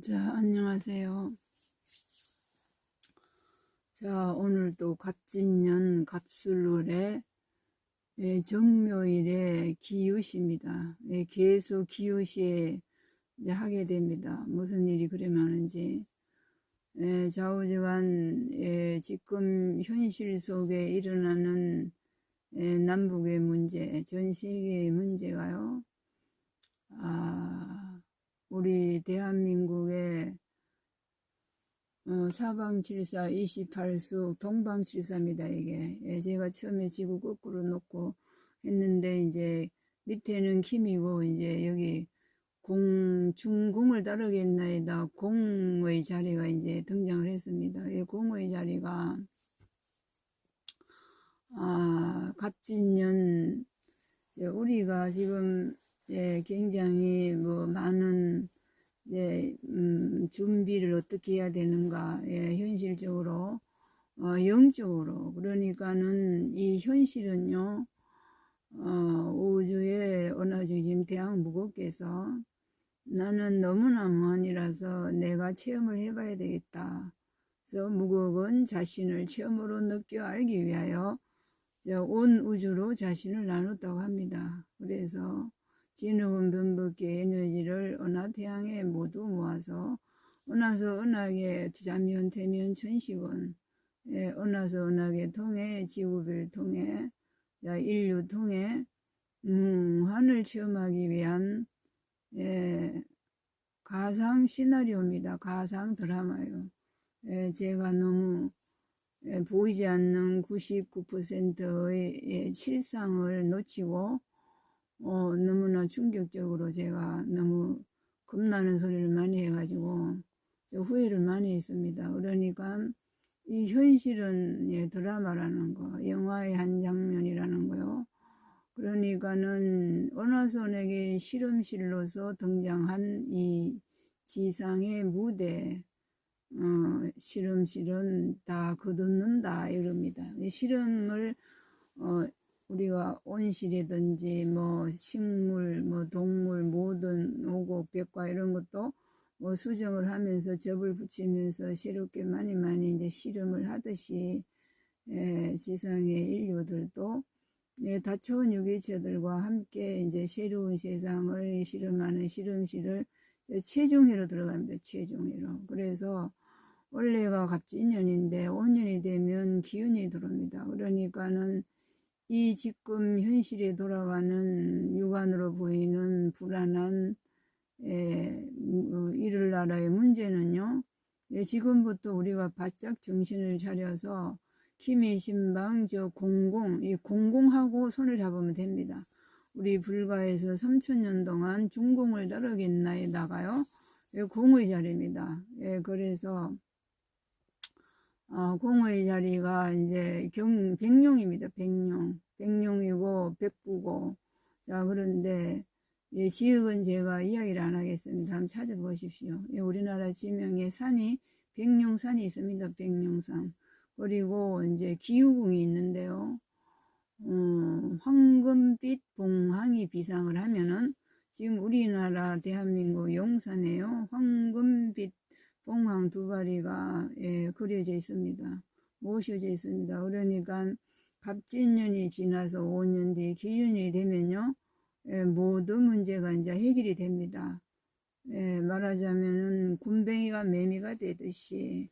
자, 안녕하세요. 자, 오늘도 갑진년 갑술월의 정묘일의 기웃입니다. 계속 기웃이 이제 하게 됩니다. 무슨 일이 그래 많은지. 좌우지간 지금 현실 속에 일어나는 남북의 문제, 전 세계의 문제가요. 우리 대한민국의 사방칠사 28수 동방칠사입니다. 이게 제가 처음에 지구 거꾸로 놓고 했는데 이제 밑에는 김이고 이제 여기 중궁을 따르겠나이다 공의 자리가 이제 등장을 했습니다. 이 공의 자리가 갑진년 우리가 지금 굉장히 뭐 많은 준비를 어떻게 해야 되는가, 현실적으로, 영적으로. 그러니까는 이 현실은요, 우주의 어느 지금 대학 무겁게서 나는 너무나 무한이라서 내가 체험을 해봐야 되겠다. 그래서 무겁은 자신을 체험으로 느껴 알기 위하여 온 우주로 자신을 나눴다고 합니다. 그래서 진흙은 변법계 에너지를 은하 태양에 모두 모아서 은하서 은하계 자면 태면 천시원 은하서 은하계 통해 지구별 통해 인류 통해 무한을 체험하기 위한 가상 시나리오입니다. 가상 드라마요. 제가 너무 보이지 않는 99%의 실상을 놓치고 너무나 충격적으로 제가 너무 겁나는 소리를 많이 해가지고 후회를 많이 했습니다. 그러니까 이 현실은 드라마라는 거, 영화의 한 장면이라는 거요. 그러니까는 은하선에게 실험실로서 등장한 이 지상의 무대, 실험실은 다 거듭는다 이럽니다. 실험을 우리가 온실이든지 뭐 식물, 뭐 동물, 모든 오곡, 백과 이런 것도 뭐 수정을 하면서 접을 붙이면서 새롭게 많이 이제 실험을 하듯이 지상의 인류들도 다채로운 유기체들과 함께 이제 새로운 세상을 실험하는 실험실을 최종회로 들어갑니다. 최종회로. 그래서 원래가 갑진년인데 5년이 되면 기운이 들어옵니다. 그러니까는 이 지금 현실에 돌아가는 육안으로 보이는 불안한 이를 나라의 문제는요. 지금부터 우리가 바짝 정신을 차려서 키미신방 이 공공하고 손을 잡으면 됩니다. 우리 불가에서 3000년 동안 중공을 따르겠나에다가요. 공의 자리입니다. 그래서 공의 자리가 이제 백룡입니다. 백룡이고 백부고. 자, 그런데 지역은 제가 이야기를 안 하겠습니다. 한번 찾아보십시오. 우리나라 지명에 산이 백룡산이 있습니다. 백룡산. 그리고 이제 기후궁이 있는데요. 황금빛 봉황이 비상을 하면은 지금 우리나라 대한민국 용산에요. 황금빛 봉황 두 마리가 그려져 있습니다. 모셔져 있습니다. 그러니까 갑진년이 지나서 5년 뒤 기준이 되면요. 모든 문제가 이제 해결이 됩니다. 말하자면은 군뱅이가 매미가 되듯이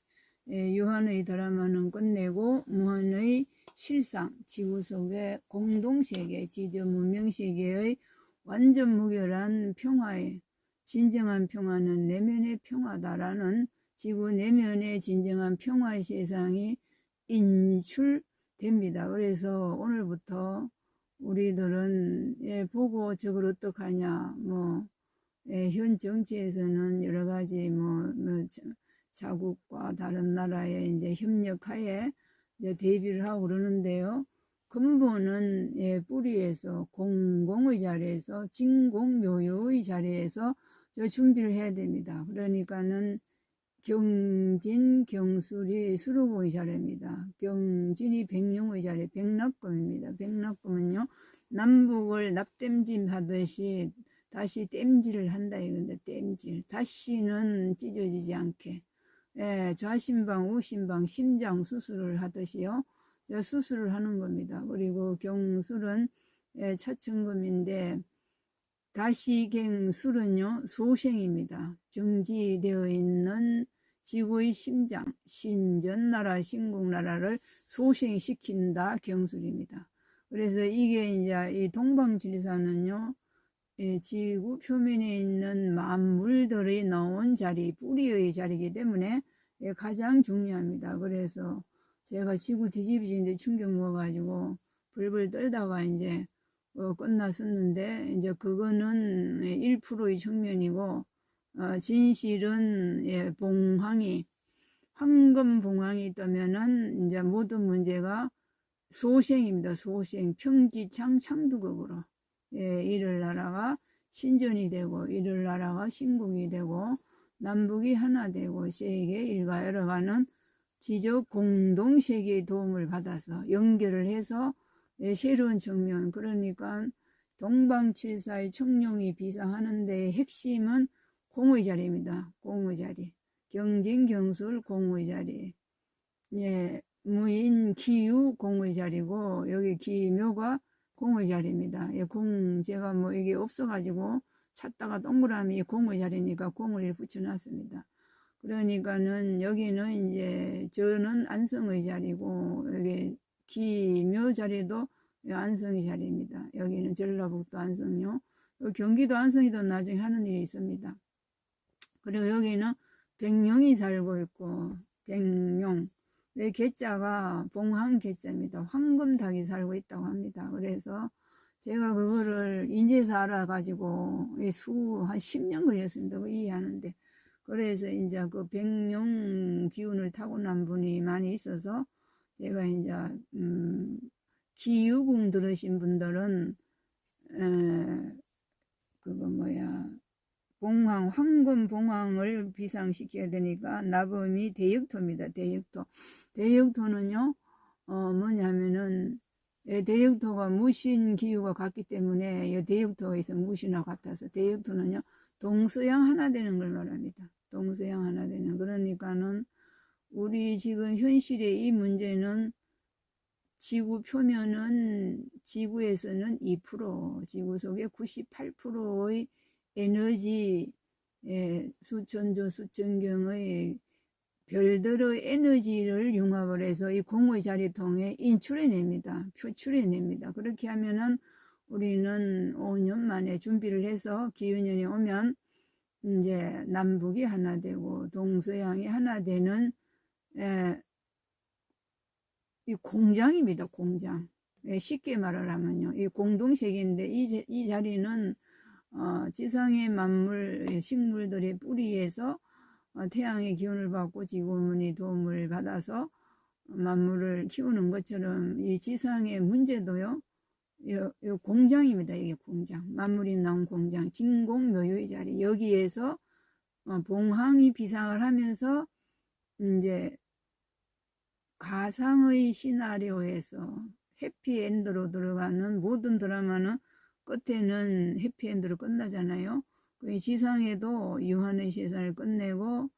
유한의 드라마는 끝내고 무한의 실상, 지구 속의 공동세계, 지저 문명세계의 완전 무결한 평화에 진정한 평화는 내면의 평화다라는 지구 내면의 진정한 평화의 세상이 인출됩니다. 그래서 오늘부터 우리들은 보고 저걸 어떡하냐, 현 정치에서는 여러 가지 자국과 다른 나라에 이제 협력하에 이제 대비를 하고 그러는데요. 근본은 뿌리에서 공공의 자리에서 진공묘유의 자리에서 준비를 해야 됩니다. 그러니까는 경진, 경술이 수로봉의 자리입니다. 경진이 백룡의 자리, 백납금입니다. 백납금은요, 남북을 납땜짐 하듯이 다시 땜질을 한다 이건데, 땜질. 다시는 찢어지지 않게. 예, 좌심방, 우심방, 심장 수술을 하듯이요. 수술을 하는 겁니다. 그리고 경술은 차천금인데, 다시갱술은요, 소생입니다. 정지되어 있는 지구의 심장, 신전나라, 신국나라를 소생시킨다 경술입니다. 그래서 이게 이제 이 동방질사는요, 지구 표면에 있는 만물들이 나온 자리, 뿌리의 자리이기 때문에 가장 중요합니다. 그래서 제가 지구 뒤집어지는데 충격 먹어가지고 벌벌 떨다가 이제 끝났었는데, 이제 그거는 1%의 측면이고, 진실은 봉황이, 황금 봉황이 있다면은 이제 모든 문제가 소생입니다. 소생, 평지창 창두국으로. 이를 나라가 신전이 되고, 이를 나라가 신국이 되고, 남북이 하나 되고, 세계 일가여러가는 지적 공동세계의 도움을 받아서 연결을 해서 새로운 측면, 그러니까 동방칠사의 청룡이 비상하는 데의 핵심은 공의 자리입니다. 공의 자리. 경진, 경술, 공의 자리. 무인, 기유, 공의 자리고, 여기 기묘가 공의 자리입니다. 제가 뭐 이게 없어가지고 찾다가 동그라미 공의 자리니까 공을 붙여놨습니다. 그러니까는 여기는 이제 저는 안성의 자리고, 여기 기묘 자리도 안성의 자리입니다. 여기는 전라북도 안성요. 경기도 안성이도 나중에 하는 일이 있습니다. 그리고 여기는 백룡이 살고 있고, 백룡. 개자가 봉황 개자입니다. 황금닭이 살고 있다고 합니다. 그래서 제가 그거를 인제서 알아가지고 한 10년 걸렸습니다. 이해하는데. 그래서 이제 그 백룡 기운을 타고난 분이 많이 있어서 제가 이제 기유궁 들으신 분들은 그거 봉황, 황금 봉황을 비상시켜야 되니까 나범이 대역토입니다. 대역토. 대역토는요, 뭐냐면은 대역토가 무신 기유가 같기 때문에 대역토가 있어 무신과 같아서, 대역토는요 동서양 하나 되는 걸 말합니다. 동서양 하나 되는. 그러니까는 우리 지금 현실의 이 문제는 지구 표면은, 지구에서는 2%, 지구 속에 98%의 에너지, 수천조 수천경의 별들의 에너지를 융합을 해서 이 공의 자리 통해 인출해냅니다. 표출해냅니다. 그렇게 하면은 우리는 5년 만에 준비를 해서 기후년이 오면 이제 남북이 하나 되고 동서양이 하나 되는 이 공장입니다. 공장. 쉽게 말을 하면요, 이 공동세계인데 이 자리는 지상의 만물, 식물들의 뿌리에서 태양의 기운을 받고 지구문의 도움을 받아서 만물을 키우는 것처럼 이 지상의 문제도요, 이 공장입니다. 이게 공장. 만물이 나온 공장. 진공묘유의 자리. 여기에서 봉황이 비상을 하면서 이제 가상의 시나리오에서 해피엔드로 들어가는 모든 드라마는 끝에는 해피엔드로 끝나잖아요. 지상에도 유한의 세상을 끝내고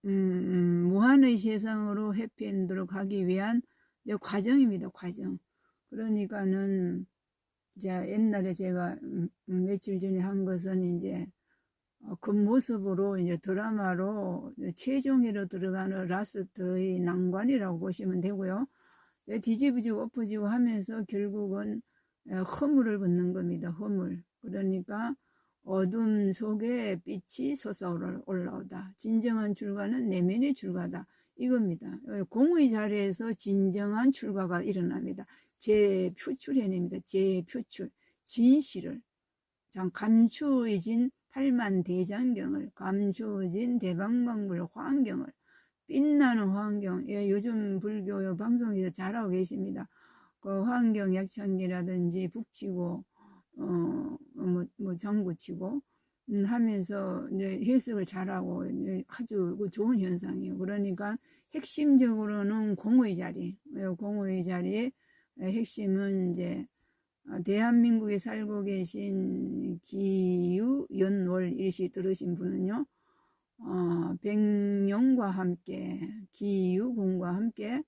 무한의 세상으로 해피엔드로 가기 위한 이제 과정입니다. 과정. 그러니까는 이제 옛날에 제가 며칠 전에 한 것은 이제 그 모습으로 이제 드라마로 최종회로 들어가는 라스트의 난관이라고 보시면 되고요. 뒤집어지고 엎어지고 하면서 결국은 허물을 붙는 겁니다. 허물. 그러니까 어둠 속에 빛이 솟아 올라오다. 진정한 출가는 내면의 출가다. 이겁니다. 공의 자리에서 진정한 출가가 일어납니다. 재표출해냅니다. 재표출. 진실을. 감추어진 팔만대장경을, 감추어진 대방광불 환경을, 빛나는 환경. 요즘 불교 방송에서 잘하고 계십니다. 그 환경 약창기라든지 북치고 장구치고 하면서 이제 해석을 잘하고 아주 좋은 현상이에요. 그러니까 핵심적으로는 공의 자리, 공의 자리의 핵심은 이제 대한민국에 살고 계신 기유연월 일시 들으신 분은요, 백룡과 함께 기유궁과 함께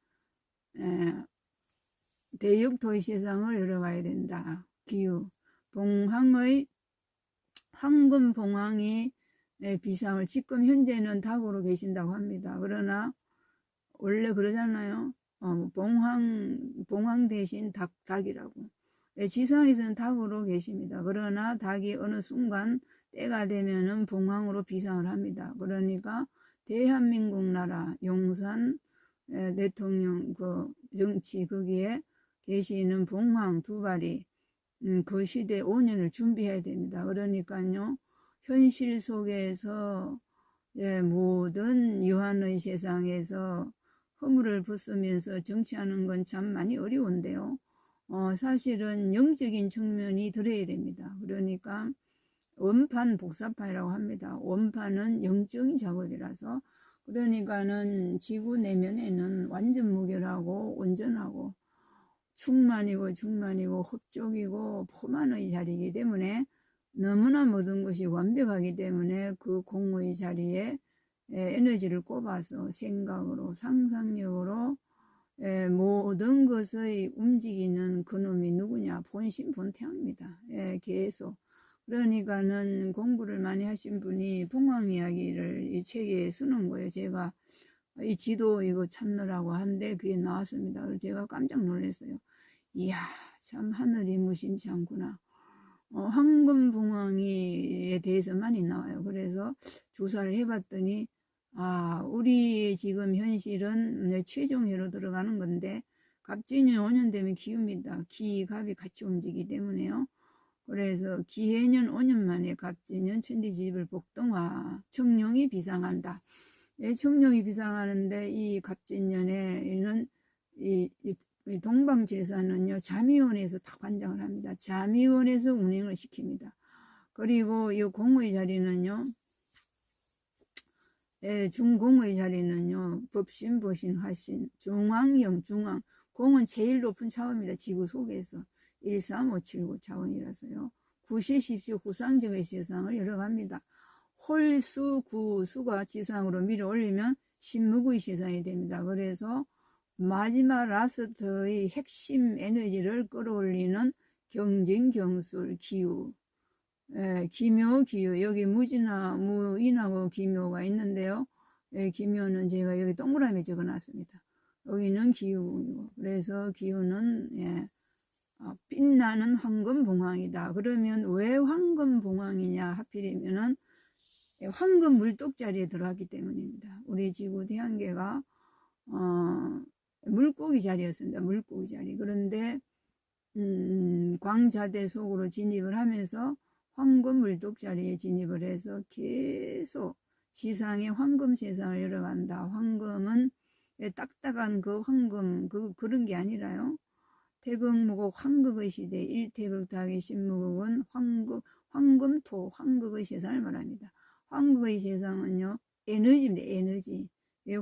대역토의 세상을 열어가야 된다. 기유 봉황의 황금 봉황이 비상을 지금 현재는 닭으로 계신다고 합니다. 그러나 원래 그러잖아요. 봉황 대신 닭이라고. 지상에서는 닭으로 계십니다. 그러나 닭이 어느 순간 때가 되면은 봉황으로 비상을 합니다. 그러니까 대한민국 나라 용산 대통령 그 정치 거기에 계시는 봉황 두 발이 그 시대 5년을 준비해야 됩니다. 그러니까요, 현실 속에서 모든 유한의 세상에서 허물을 벗으면서 정치하는 건 참 많이 어려운데요. 사실은 영적인 측면이 들어야 됩니다. 그러니까 원판 복사파이라고 합니다. 원판은 영적인 작업이라서, 그러니까는 지구 내면에는 완전 무결하고 온전하고 충만이고 흡족이고 포만의 자리이기 때문에 너무나 모든 것이 완벽하기 때문에 그 공의 자리에 에너지를 꼽아서 생각으로 상상력으로 모든 것의 움직이는 그놈이 누구냐? 본심 본태양입니다. 계속. 그러니까는 공부를 많이 하신 분이 봉황 이야기를 이 책에 쓰는 거예요. 제가 이 지도 이거 찾느라고 한데 그게 나왔습니다. 그래서 제가 깜짝 놀랐어요. 이야, 참 하늘이 무심치 않구나. 황금봉황이에 대해서 많이 나와요. 그래서 조사를 해봤더니 우리 지금 현실은 최종회로 들어가는 건데 갑진년 5년 되면 기후입니다. 기, 갑이 같이 움직이기 때문에요. 그래서 기해년 5년 만에 갑진년 천디지입을 복동화 청룡이 비상한다. 청룡이 비상하는데 이 갑진년에는 이 동방질서는요, 자미원에서 다 관장을 합니다. 자미원에서 운행을 시킵니다. 그리고 이 공의 자리는요, 중공의 자리는요, 법신, 보신, 화신, 중앙형, 중앙. 공은 제일 높은 차원입니다. 지구 속에서. 13579 차원이라서요. 구시십시오 구상적의 세상을 열어갑니다. 홀수, 수가 지상으로 밀어 올리면 신무구의 세상이 됩니다. 그래서 마지막 라스트의 핵심 에너지를 끌어올리는 경진, 경술, 기후. 기묘, 기후. 여기 무인하고 기묘가 있는데요. 기묘는 제가 여기 동그라미 적어 놨습니다. 여기는 기후이고. 그래서 기후는, 빛나는 황금봉황이다. 그러면 왜 황금봉황이냐? 하필이면은 황금 물독 자리에 들어왔기 때문입니다. 우리 지구 태양계가, 물고기 자리였습니다. 물고기 자리. 그런데, 광자대 속으로 진입을 하면서 황금 물독 자리에 진입을 해서 계속 지상의 황금 세상을 열어간다. 황금은 딱딱한 그 황금, 그런 게 아니라요. 태극무국 황극의 시대, 일태극탁의 신무국은 황금토, 황극의 세상을 말합니다. 황극의 세상은요, 에너지입니다. 에너지.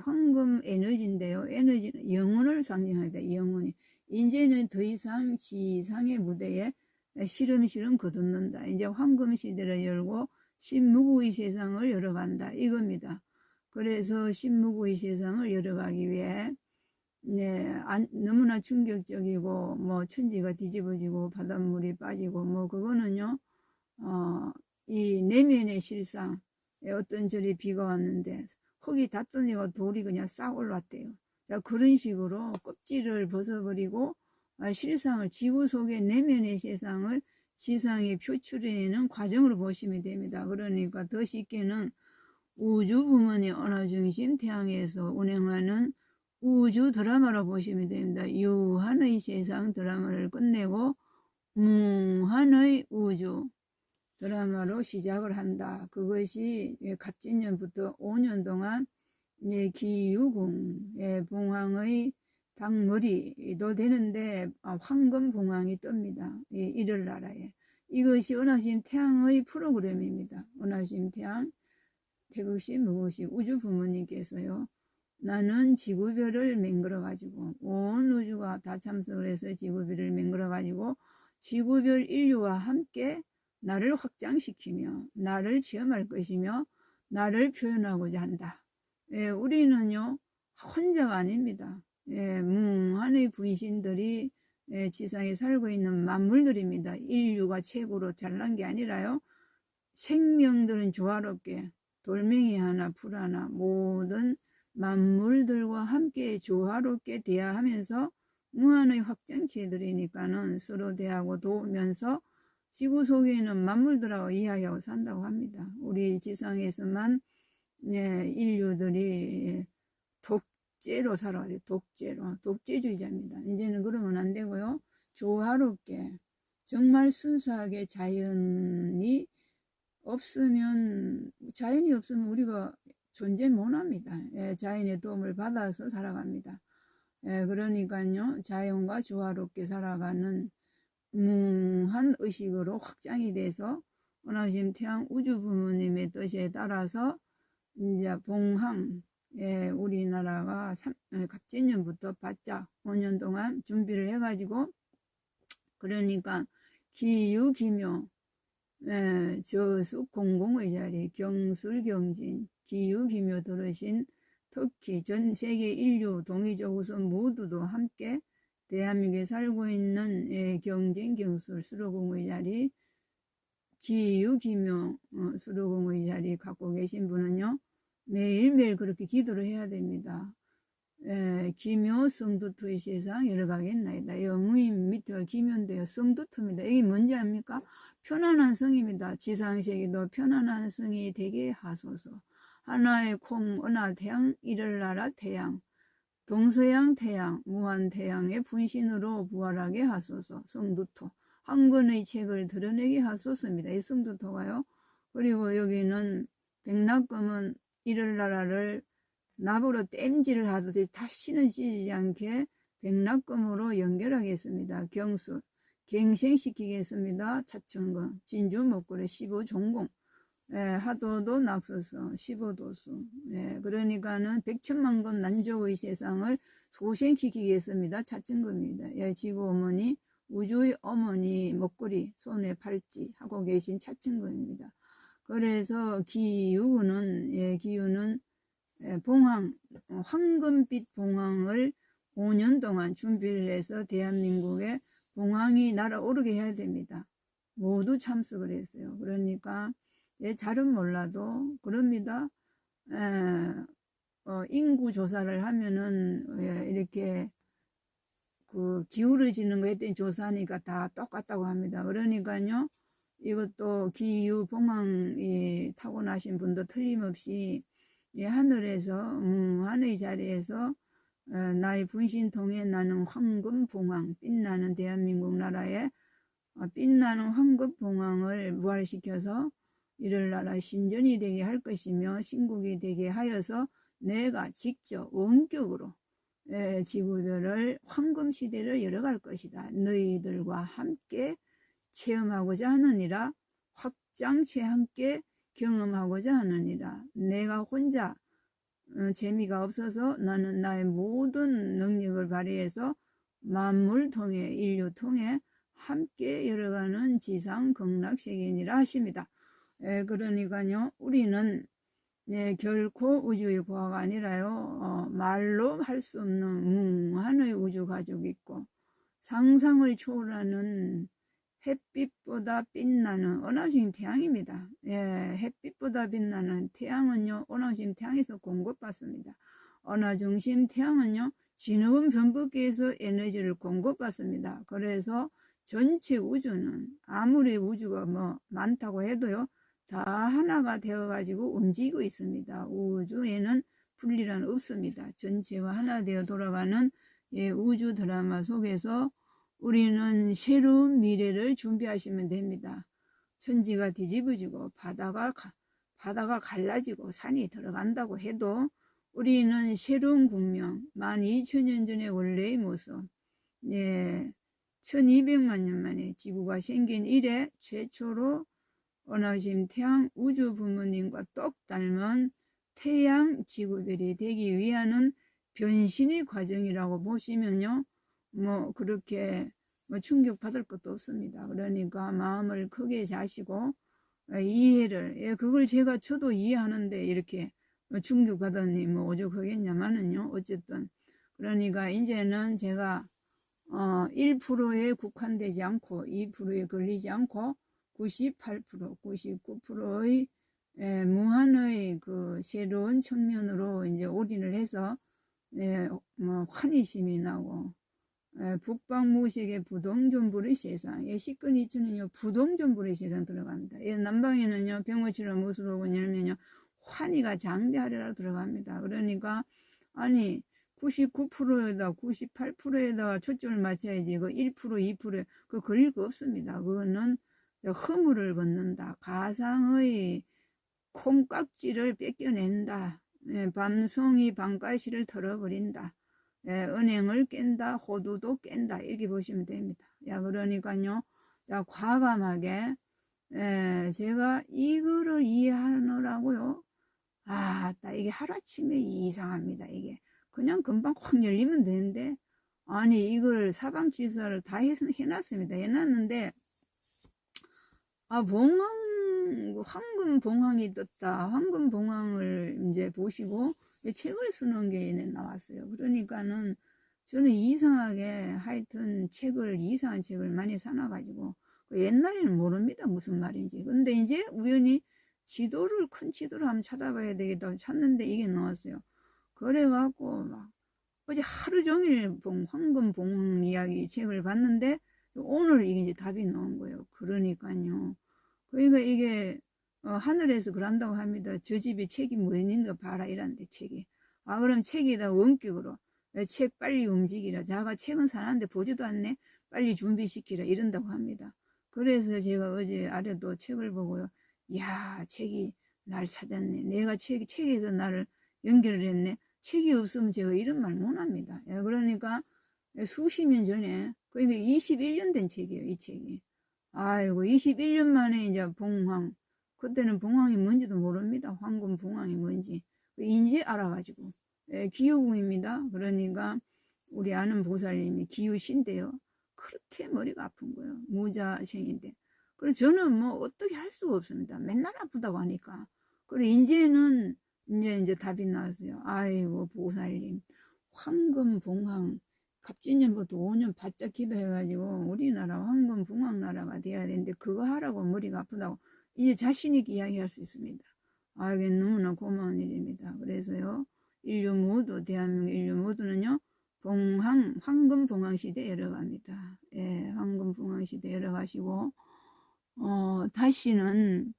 황금 에너지인데요. 에너지는 영혼을 상징합니다. 영혼이. 이제는 더 이상 지상의 무대에 시름시름 거듭는다. 이제 황금 시대를 열고 신무구의 세상을 열어간다. 이겁니다. 그래서 신무구의 세상을 열어가기 위해 너무나 충격적이고 뭐 천지가 뒤집어지고 바닷물이 빠지고 그거는요, 이 내면의 실상, 어떤 절에 비가 왔는데 흙이 다 떨어지고 돌이 그냥 싹 올라왔대요. 자, 그런 식으로 껍질을 벗어버리고 실상을, 지구 속의 내면의 세상을 지상에 표출해내는 과정으로 보시면 됩니다. 그러니까 더 쉽게는 우주 부문의 언어중심 태양에서 운행하는 우주 드라마로 보시면 됩니다. 유한의 세상 드라마를 끝내고 무한의 우주 드라마로 시작을 한다. 그것이 갑진년부터 5년 동안 기유궁 봉황의 닭머리도 되는데 황금 봉황이 뜹니다. 이를 나라에. 이것이 은하심 태양의 프로그램입니다. 은하심 태양, 태극신, 무극신 우주 부모님께서요, 나는 지구별을 맹글어 가지고 온 우주가 다 참석을 해서 지구별을 맹글어 가지고 지구별 인류와 함께 나를 확장시키며 나를 체험할 것이며 나를 표현하고자 한다. 우리는요 혼자가 아닙니다. 무한의 분신들이 지상에 살고 있는 만물들입니다. 인류가 최고로 잘난 게 아니라요. 생명들은 조화롭게 돌멩이 하나 풀 하나 모든 만물들과 함께 조화롭게 대화하면서 무한의 확장체들이니까는 서로 대하고 도우면서 지구 속에 있는 만물들하고 이야기하고 산다고 합니다. 우리 지상에서만 인류들이 독재로 살아가요. 독재주의자입니다. 이제는 그러면 안 되고요. 조화롭게 정말 순수하게 자연이 없으면 우리가 존재 못합니다. 자연의 도움을 받아서 살아갑니다. 그러니까요 자연과 조화롭게 살아가는 무한 의식으로 확장이 돼서 원하신 태양 우주 부모님의 뜻에 따라서 이제 봉항 우리나라가 갑진년부터 바짝 5년 동안 준비를 해가지고 그러니까 기유기묘 저수 공공의 자리 경술경진 기유기묘 들으신 특히 전 세계 인류 동의적 우선 모두도 함께 대한민국에 살고 있는 경진 경술 수로공의 자리 기유기묘 수로공의 자리 갖고 계신 분은요 매일매일 그렇게 기도를 해야 됩니다. 기묘 성두투의 세상 여러 가겠나이다. 영무인 밑에가 기묘인데요. 성두투입니다. 이게 뭔지 압니까? 편안한 성입니다. 지상세계도 편안한 성이 되게 하소서. 하나의 콩 은하 태양 이를나라 태양 동서양 태양 무한 태양의 분신으로 부활하게 하소서. 성두토 한 권의 책을 드러내게 하소서입니다. 이 성두토가요. 그리고 여기는 백낙금은 이를나라를 납으로 땜질을 하듯이 다시는 찢지 않게 백낙금으로 연결하겠습니다. 경술 갱생시키겠습니다. 차천금 진주 목걸이 15종공 하도도 낙서서 15도수 그러니까는 백천만금 난조의 세상을 소생시키겠습니다. 차천금입니다. 지구 어머니 우주의 어머니 목걸이 손에 팔찌 하고 계신 차천금입니다. 그래서 기유는 기유는 봉황 황금빛 봉황을 5년 동안 준비를 해서 대한민국에 봉황이 날아오르게 해야 됩니다. 모두 참석을 했어요. 그러니까 잘은 몰라도 그럽니다. 인구 조사를 하면은 이렇게 그 기울어지는 거 했더니 조사하니까 다 똑같다고 합니다. 그러니까요 이것도 기유 봉황이 타고나신 분도 틀림없이 하늘에서 하늘의 자리에서 나의 분신 통해 나는 황금 봉황 빛나는 대한민국 나라에 빛나는 황금 봉황을 부활시켜서 이를 나라 신전이 되게 할 것이며 신국이 되게 하여서 내가 직접 원격으로 지구별을 황금 시대를 열어갈 것이다. 너희들과 함께 체험하고자 하느니라. 확장체 함께 경험하고자 하느니라. 내가 혼자 재미가 없어서 나는 나의 모든 능력을 발휘해서 만물 통해 인류 통해 함께 열어가는 지상 극락세계니라 하십니다. 그러니까요 우리는 결코 우주의 고아가 아니라요 말로 할 수 없는 무한의 우주 가족이 있고 상상을 초월하는 햇빛보다 빛나는 은하수인 태양입니다. 햇빛보다 빛나는 태양은요 은하수인 태양에서 공급받습니다. 은하중심 태양은요 진흙은 변북기에서 에너지를 공급받습니다. 그래서 전체 우주는 아무리 우주가 많다고 해도요 다 하나가 되어 가지고 움직이고 있습니다. 우주에는 분리란 없습니다. 전체와 하나 되어 돌아가는 우주 드라마 속에서 우리는 새로운 미래를 준비하시면 됩니다. 천지가 뒤집어지고 바다가 갈라지고 산이 들어간다고 해도 우리는 새로운 국명 12,000년 전의 원래의 모습 1200만 년 만에 지구가 생긴 이래 최초로 은하심 태양 우주 부모님과 똑 닮은 태양 지구별이 되기 위한 변신의 과정이라고 보시면요 그렇게 뭐 충격받을 것도 없습니다. 그러니까 마음을 크게 자시고 이해를, 예, 그걸 저도 이해하는데 이렇게 충격받으니 뭐 오죽하겠냐마는요. 어쨌든 그러니까 이제는 제가 1%에 국한되지 않고 2%에 걸리지 않고 98%, 99%의 무한의 그 새로운 측면으로 이제 올인을 해서 뭐 환희심이 나고 북방무식의 부동존불의 세상. 시끈이천은요 부동존불의 세상 들어갑니다. 남방에는요 병어치로 무술하고 열면요 환희가 장대하리라 들어갑니다. 그러니까 아니 99%에다 98%에다가 초점을 맞춰야지 그 1%, 2%에 그 걸릴 거 없습니다. 그거는 허물을 걷는다. 가상의 콩깍지를 뺏겨낸다. 밤송이 밤가시를 털어버린다. 은행을 깬다. 호두도 깬다. 이렇게 보시면 됩니다. 그러니까요. 자, 과감하게 제가 이거를 이해하느라고요. 이게 하루아침에 이상합니다. 이게 그냥 금방 확 열리면 되는데 아니 이걸 사방칠사를 다 해놨습니다. 해놨는데 황금 봉황이 떴다. 황금 봉황을 이제 보시고 책을 쓰는 게 나왔어요. 그러니까는 저는 이상하게 하여튼 이상한 책을 많이 사놔가지고 옛날에는 모릅니다. 무슨 말인지. 근데 이제 우연히 큰 지도를 한번 찾아봐야 되겠다고 찾는데 이게 나왔어요. 그래갖고 막 어제 하루 종일 황금 봉황 이야기 책을 봤는데 오늘 이게 이제 답이 나온 거예요. 그러니까요. 그러니까 이게 하늘에서 그런다고 합니다. 저 집에 책이 뭐 있는가 봐라 이란데 책이. 그럼 책에다 원격으로 책 빨리 움직이라. 자가 책은 사놨는데 보지도 않네. 빨리 준비시키라 이런다고 합니다. 그래서 제가 어제 아래도 책을 보고요. 야 책이 날 찾았네. 내가 책에서 나를 연결을 했네. 책이 없으면 제가 이런 말 못합니다. 그러니까 수십 년 전에 그러니까 21년 된 책이에요. 이 책이. 아이고 21년 만에 이제 봉황. 그때는 봉황이 뭔지도 모릅니다. 황금 봉황이 뭔지. 이제 알아가지고. 기후궁입니다. 그러니까 우리 아는 보살님이 기후신데요. 그렇게 머리가 아픈 거예요. 무자생인데. 그래서 저는 뭐 어떻게 할 수가 없습니다. 맨날 아프다고 하니까. 그리고 이제는 이제 답이 나왔어요. 아이고 보살님 황금 봉황 갑진년부터 5년 바짝 기도해가지고 우리나라 황금 봉황 나라가 돼야 되는데 그거 하라고 머리가 아프다고 이제 자신있게 이야기할 수 있습니다. 이게 너무나 고마운 일입니다. 그래서요 인류 모두 대한민국 인류 모두는요 황금 봉황 시대에 열어갑니다. 황금 봉황 시대에 열어가시고 다시는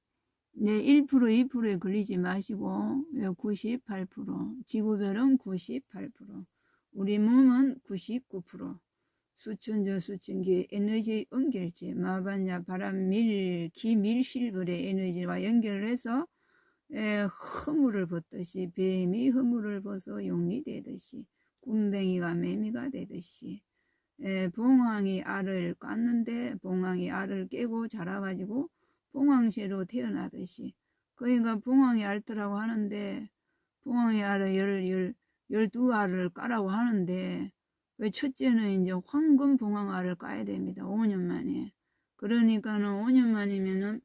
1%, 2%에 걸리지 마시고 98%, 지구별은 98%, 우리 몸은 99%, 수천조 수천기 에너지 연결체, 마반야 바람 기 밀실벌의 에너지와 연결을 해서 허물을 벗듯이 뱀이 허물을 벗어 용이 되듯이 군뱅이가 매미가 되듯이 봉황이 알을 깠는데 봉황이 알을 깨고 자라가지고 봉황새로 태어나듯이 그러니까 봉황이 알더라고 하는데 봉황이 알을 12알을 까라고 하는데 왜 첫째는 이제 황금 봉황 알을 까야 됩니다. 5년 만에. 그러니까는 5년 만이면은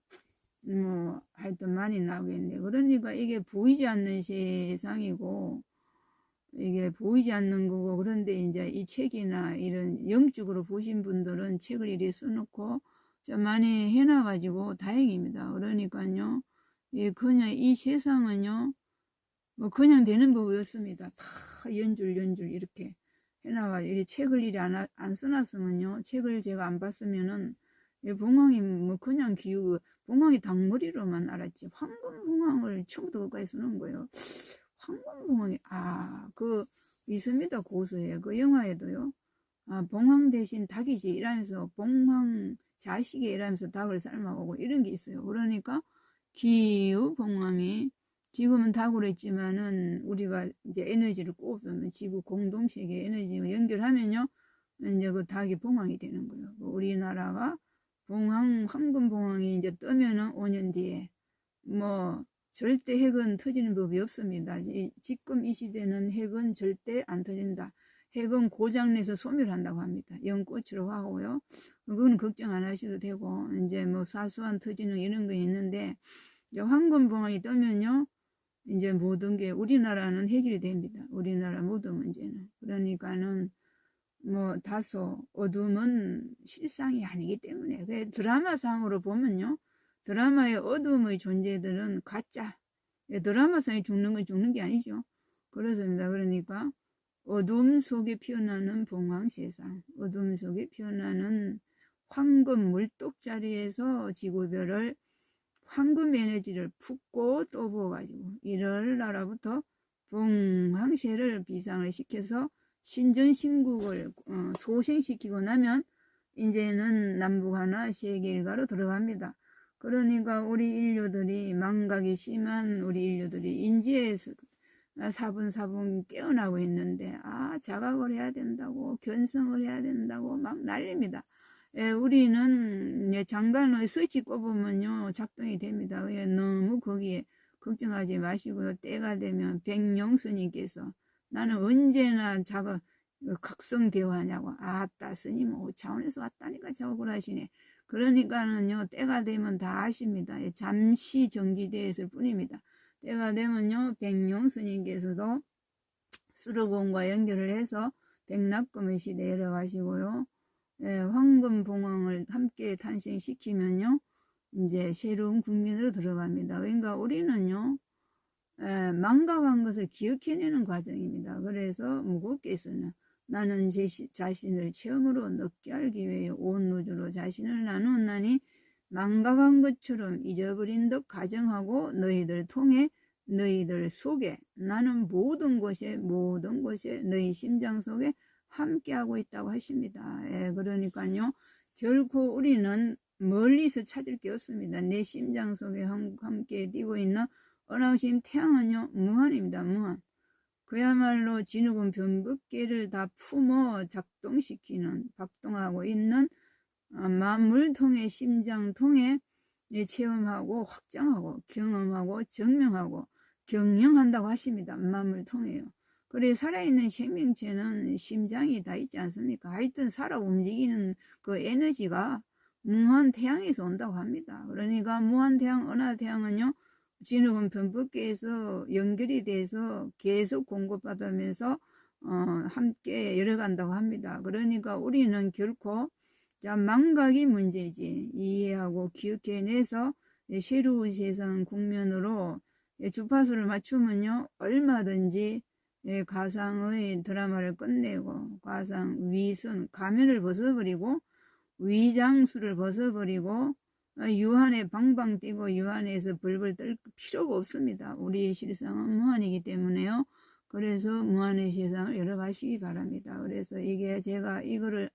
뭐 하여튼 많이 나오겠네. 그러니까 이게 보이지 않는 세상이고 이게 보이지 않는 거고 그런데 이제 이 책이나 이런 영적으로 보신 분들은 책을 이렇게 써놓고 좀 많이 해놔가지고 다행입니다. 그러니까요, 그냥 이 세상은요, 뭐 그냥 되는 법이 없습니다. 다 연줄 이렇게 해놔가지고 이 책을 이리 안 써놨으면요, 책을 제가 안 봤으면은 봉황이 뭐 그냥 봉황이 닭머리로만 알았지 황금 봉황을 처음부터 끝까지 쓰는 거예요. 황금 봉황이 그 있습니다. 고서에 그 영화에도요. 봉황 대신 닭이지 이러면서 봉황 자식이 이러면서 닭을 삶아오고 이런 게 있어요. 그러니까 기후 봉황이 지금은 닭으로 했지만은 우리가 이제 에너지를 꼽으면 지구 공동체계 에너지와 연결하면요. 이제 그 닭이 봉황이 되는 거예요. 우리나라가 황금 봉황이 이제 뜨면은 5년 뒤에 뭐 절대 핵은 터지는 법이 없습니다. 지금 이 시대는 핵은 절대 안 터진다. 핵은 고장내서 소멸한다고 합니다. 연꽃으로 하고요. 그건 걱정 안 하셔도 되고, 이제 뭐 사소한 터지는 이런 거 있는데, 이제 황금봉황이 뜨면요, 이제 모든 게 우리나라는 해결이 됩니다. 우리나라 모든 문제는. 그러니까는 뭐 다소 어둠은 실상이 아니기 때문에, 드라마상으로 보면요, 드라마의 어둠의 존재들은 가짜. 드라마상이 죽는 건 죽는 게 아니죠. 그렇습니다. 그러니까 어둠 속에 피어나는 봉황세상, 어둠 속에 피어나는 황금 물독자리에서 지구별을 황금 에너지를 붓고 또 부어가지고 1월 나라부터 봉황세를 비상을 시켜서 신전신국을 소생시키고 나면 이제는 남북하나 세계일가로 들어갑니다. 그러니까 우리 인류들이 망각이 심한 우리 인류들이 인지에서 사분사분 깨어나고 있는데, 자각을 해야 된다고, 견성을 해야 된다고 막 난립니다. 우리는 장관의 스위치 꼽으면요 작동이 됩니다. 너무 거기에 걱정하지 마시고요. 때가 되면 백룡스님께서 나는 언제나 각성대화하냐고, 아따 스님 5차원에서 왔다니까 작업을 하시네. 그러니까는요 때가 되면 다 아십니다. 잠시 정지되어 있을 뿐입니다. 때가 되면요 백룡스님께서도 수르공과 연결을 해서 백납금의 시대에 들어가시고요, 황금봉황을 함께 탄생시키면요 이제 새로운 국민으로 들어갑니다. 그러니까 우리는요 망각한 것을 기억해내는 과정입니다. 그래서 무겁게서는 나는 제 자신을 처음으로 늦게 알기 위해 온 우주로 자신을 나누었나니 망각한 것처럼 잊어버린 듯 가정하고 너희들 통해 너희들 속에 나는 모든 곳에 너희 심장 속에 함께하고 있다고 하십니다. 그러니까요 결코 우리는 멀리서 찾을 게 없습니다. 내 심장 속에 함께 뛰고 있는 어나우신 태양은요 무한입니다. 무한. 그야말로 진흙은 변법계를 다 품어 작동하고 있는 만물통의 심장통에 체험하고 확장하고 경험하고 증명하고 경영한다고 하십니다. 만물통에요. 그래 살아있는 생명체는 심장이 다 있지 않습니까? 하여튼 살아 움직이는 그 에너지가 무한 태양에서 온다고 합니다. 그러니까 무한 태양, 은하태양은요 진흙은 변법계에서 연결이 돼서 계속 공급받으면서 함께 열어간다고 합니다. 그러니까 우리는 결코 망각이 문제지 이해하고 기억해내서 새로운 세상 국면으로 주파수를 맞추면요 얼마든지 가상의 드라마를 끝내고 가상 위선 가면을 벗어버리고 위장수를 벗어버리고 유한에 방방 뛰고 유한에서 벌벌 떨 필요가 없습니다. 우리의 실상은 무한이기 때문에요. 그래서 무한의 세상을 열어가시기 바랍니다. 그래서 이게 제가 이거를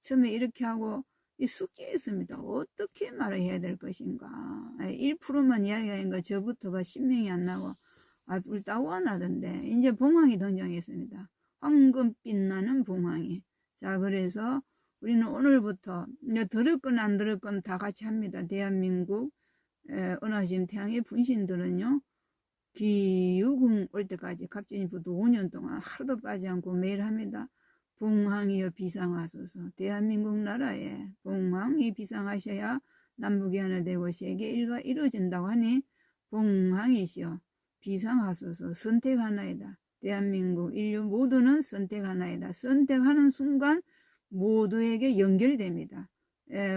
처음에 이렇게 하고 숙제했습니다. 어떻게 말을 해야 될 것인가. 1%만 이야기하니까 저부터가 신명이 안 나고 불따와 나던데 이제 봉황이 등장했습니다. 황금빛 나는 봉황이. 자, 그래서 우리는 오늘부터 들었건 안 들었건 다 같이 합니다. 대한민국 은하심 태양의 분신들은요 기유궁 올 때까지 갑진이부터 5년 동안 하루도 빠지 않고 매일 합니다. 봉황이여 비상하소서. 대한민국 나라에 봉황이 비상하셔야 남북이 하나 되고 세계 일가 이루어진다고 하니 봉황이시여 비상하소서. 선택하나이다. 대한민국 인류 모두는 선택하나이다. 선택하는 순간 모두에게 연결됩니다.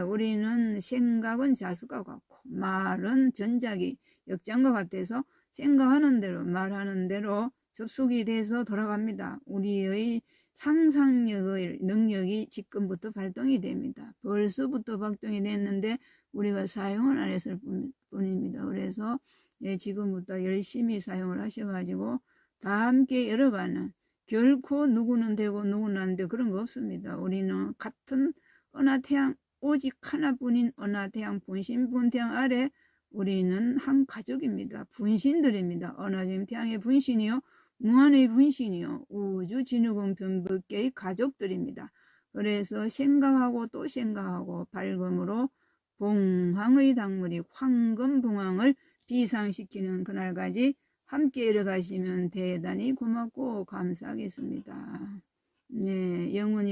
우리는 생각은 자수가 같고 말은 전자기 역장과 같아서 생각하는 대로 말하는 대로 접속이 돼서 돌아갑니다. 우리의 상상력의 능력이 지금부터 발동이 됩니다. 벌써부터 발동이 됐는데 우리가 사용을 안 했을 뿐입니다. 그래서 지금부터 열심히 사용을 하셔가지고 다 함께 열어가는, 결코 누구는 되고 누구는 안 되고 그런 거 없습니다. 우리는 같은 은하태양 오직 하나뿐인 은하태양 분신분태양 아래 우리는 한 가족입니다. 분신들입니다. 은하심 태양의 분신이요 무한의 분신이요 우주 진우공 변법계의 가족들입니다. 그래서 생각하고 또 생각하고 밝음으로 봉황의 당물이 황금봉황을 비상시키는 그날까지 함께 일어가시면 대단히 고맙고 감사하겠습니다. 네, 영원히